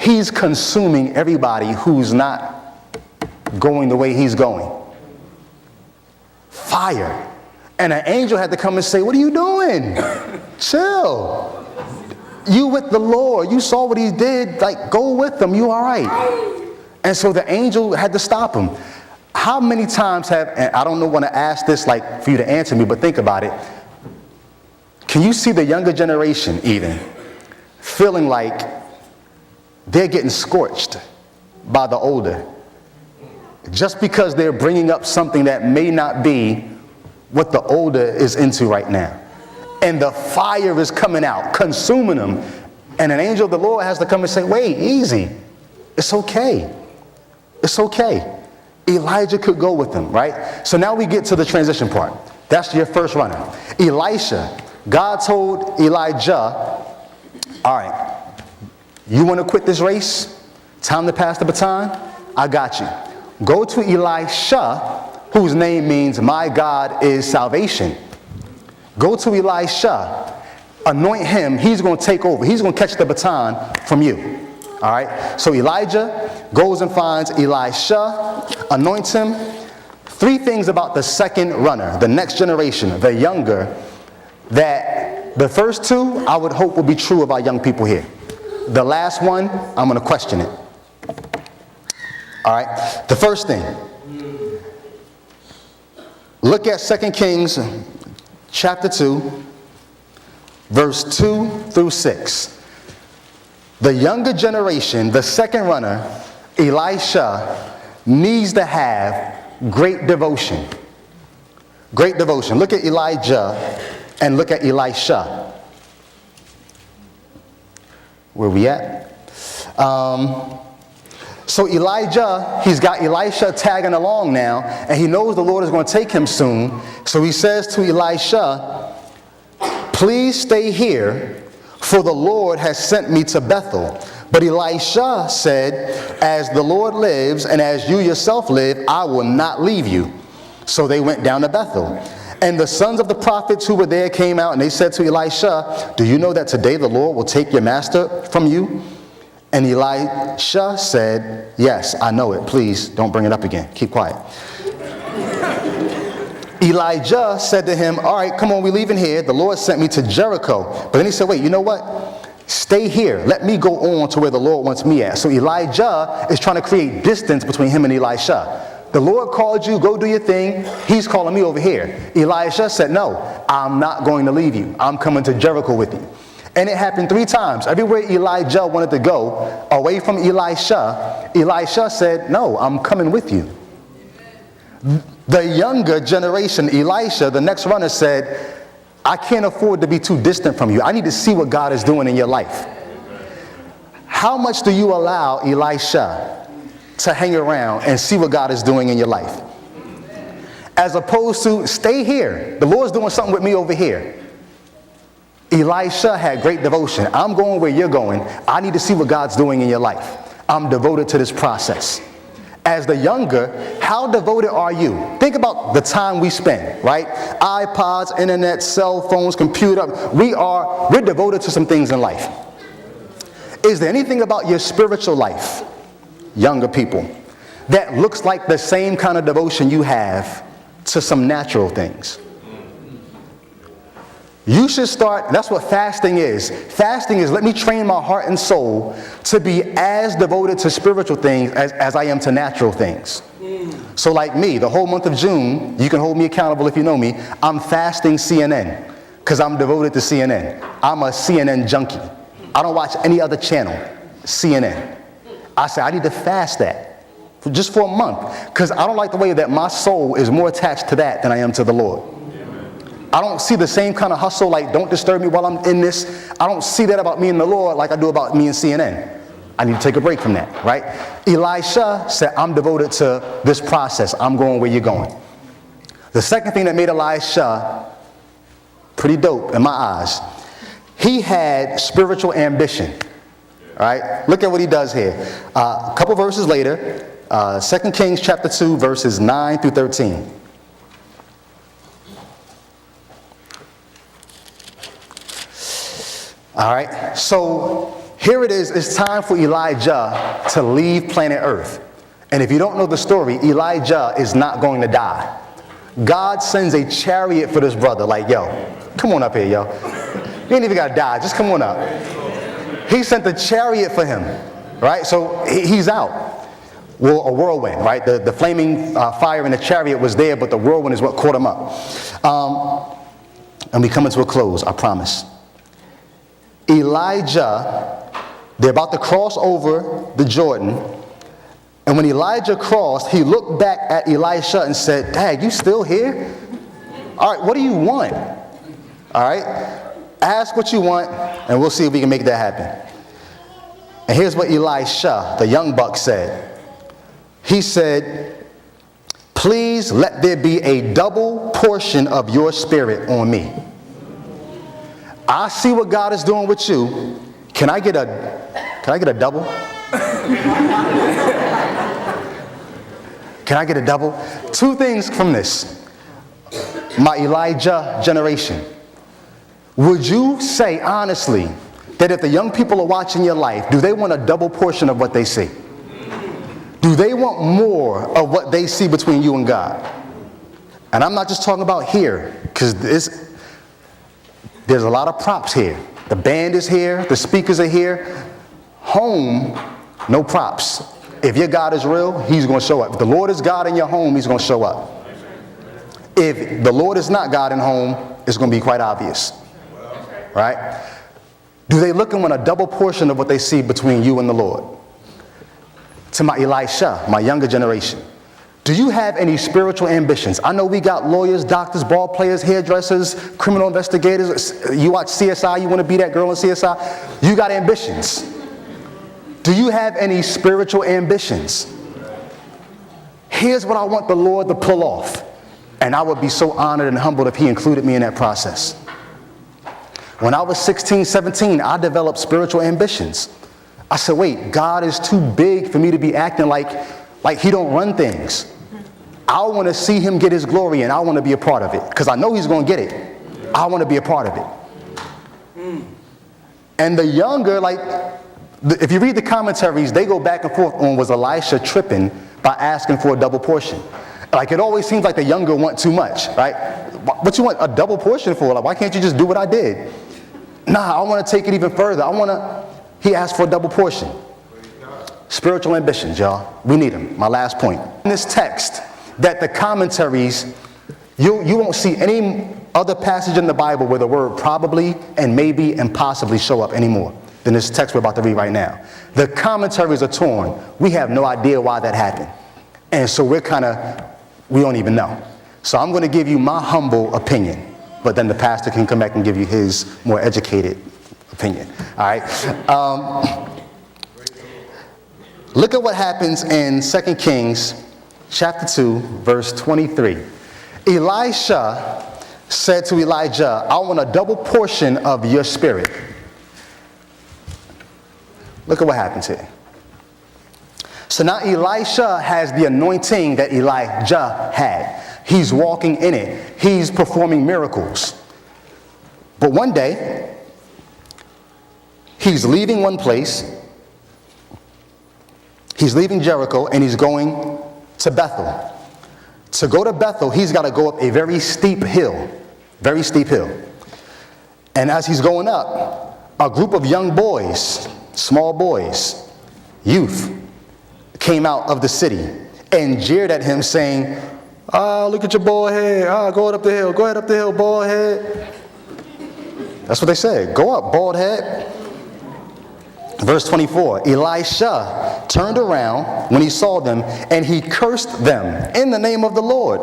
he's consuming everybody who's not going the way he's going. Fire. And an angel had to come and say, what are you doing? Chill. You with the Lord. You saw what he did. Like, go with him. You all right. And so the angel had to stop him. How many times and I don't want to ask this like for you to answer me, but think about it. Can you see the younger generation even feeling like they're getting scorched by the older? Just because they're bringing up something that may not be what the older is into right now. And the fire is coming out, consuming them. And an angel of the Lord has to come and say, wait, easy. It's okay. It's okay. Elijah could go with them, right? So now we get to the transition part. That's your first runner. Elisha. God told Elijah, all right, you want to quit this race? Time to pass the baton? I got you. Go to Elisha, whose name means my God is salvation. Go to Elisha, anoint him. He's going to take over. He's going to catch the baton from you. All right. So Elijah goes and finds Elisha, anoints him. 3 things about the second runner, the next generation, the younger, that the first 2 I would hope will be true of our young people here. The last one, I'm going to question it. All right. The first thing. Look at 2 Kings chapter 2, verse 2 through 6. The younger generation, the second runner, Elisha, needs to have great devotion. Great devotion. Look at Elijah and look at Elisha. Where we at? So Elijah, he's got Elisha tagging along now, and he knows the Lord is going to take him soon. So he says to Elisha, please stay here, for the Lord has sent me to Bethel. But Elisha said, as the Lord lives and as you yourself live, I will not leave you. So they went down to Bethel. And the sons of the prophets who were there came out, and they said to Elisha, do you know that today the Lord will take your master from you? And Elisha said, yes, I know it. Please don't bring it up again. Keep quiet. Elijah said to him, all right, come on, we're leaving here. The Lord sent me to Jericho. But then he said, wait, you know what? Stay here. Let me go on to where the Lord wants me at. So Elijah is trying to create distance between him and Elisha. The Lord called you, go do your thing. He's calling me over here. Elisha said, no, I'm not going to leave you. I'm coming to Jericho with you. And it happened 3 times. Everywhere Elijah wanted to go, away from Elisha, Elisha said, no, I'm coming with you. The younger generation, Elisha, the next runner, said, I can't afford to be too distant from you. I need to see what God is doing in your life. How much do you allow Elisha to hang around and see what God is doing in your life? As opposed to, stay here. The Lord's doing something with me over here. Elisha had great devotion. I'm going where you're going. I need to see what God's doing in your life. I'm devoted to this process. As the younger, how devoted are you? Think about the time we spend, right? iPods, internet, cell phones, computer. We're devoted to some things in life. Is there anything about your spiritual life, younger people, that looks like the same kind of devotion you have to some natural things? You should start, that's what fasting is. Fasting is, let me train my heart and soul to be as devoted to spiritual things as I am to natural things. So like me, the whole month of June, you can hold me accountable if you know me, I'm fasting CNN because I'm devoted to CNN. I'm a CNN junkie. I don't watch any other channel, CNN. I say I need to fast that just for a month because I don't like the way that my soul is more attached to that than I am to the Lord. I don't see the same kind of hustle, like don't disturb me while I'm in this. I don't see that about me and the Lord like I do about me and CNN. I need to take a break from that, right? Elisha said, I'm devoted to this process. I'm going where you're going. The second thing that made Elisha pretty dope in my eyes, he had spiritual ambition, right? Look at what he does here. A couple verses later, 2 Kings chapter 2, verses 9 through 13. All right, so Here it is. It's time for Elijah to leave planet Earth. And if you don't know the story, Elijah is not going to die. God sends a chariot for this brother. Like, yo, come on up here, yo. You ain't even got to die. Just come on up. He sent a chariot for him, right? So he's out. Well, a whirlwind, right? The flaming fire in the chariot was there, but the whirlwind is what caught him up. And we come into a close, I promise. Elijah, they're about to cross over the Jordan. And when Elijah crossed, he looked back at Elisha and said, Dad, you still here? All right, what do you want? All right, ask what you want, and we'll see if we can make that happen. And here's what Elisha, the young buck, said. He said, please let there be a double portion of your spirit on me. I see what God is doing with you. Can I get a double? Can I get a double? Two things from this. My Elijah generation. Would you say honestly that if the young people are watching your life, do they want a double portion of what they see? Do they want more of what they see between you and God? And I'm not just talking about here, because there's a lot of props here. The band is here, the speakers are here. Home, no props. If your God is real, he's going to show up. If the Lord is God in your home, he's going to show up. If the Lord is not God in home, it's going to be quite obvious. Right? Do they look and want a double portion of what they see between you and the Lord? To my Elisha, my younger generation, do you have any spiritual ambitions? I know we got lawyers, doctors, ball players, hairdressers, criminal investigators. You watch CSI, you want to be that girl in CSI. You got ambitions. Do you have any spiritual ambitions? Here's what I want the Lord to pull off. And I would be so honored and humbled if he included me in that process. When I was 16, 17, I developed spiritual ambitions. I said, wait, God is too big for me to be acting like he don't run things. I want to see him get his glory, and I want to be a part of it. Because I know he's going to get it. I want to be a part of it. And the younger, if you read the commentaries, they go back and forth on, was Elisha tripping by asking for a double portion? It always seems like the younger want too much, right? What you want a double portion for? Why can't you just do what I did? Nah, I want to take it even further. He asked for a double portion. Spiritual ambitions, y'all. We need them. My last point. In this text, that the commentaries, you won't see any other passage in the Bible where the word probably and maybe and possibly show up anymore than this text we're about to read right now. The commentaries are torn. We have no idea why that happened. And so we don't even know. So I'm going to give you my humble opinion, but then the pastor can come back and give you his more educated opinion. All right. Look at what happens in 2 Kings chapter 2, verse 23. Elisha said to Elijah, I want a double portion of your spirit. Look at what happens here. So now Elisha has the anointing that Elijah had. He's walking in it. He's performing miracles. But one day, he's leaving one place. He's leaving Jericho and he's going to Bethel. To go to Bethel, he's got to go up a very steep hill. Very steep hill. And as he's going up, a group of young boys, small boys, youth, came out of the city and jeered at him saying, look at your bald head. Go up the hill. Go ahead up the hill, bald head. That's what they said. Go up, bald head. Verse 24, Elisha turned around when he saw them and he cursed them in the name of the Lord.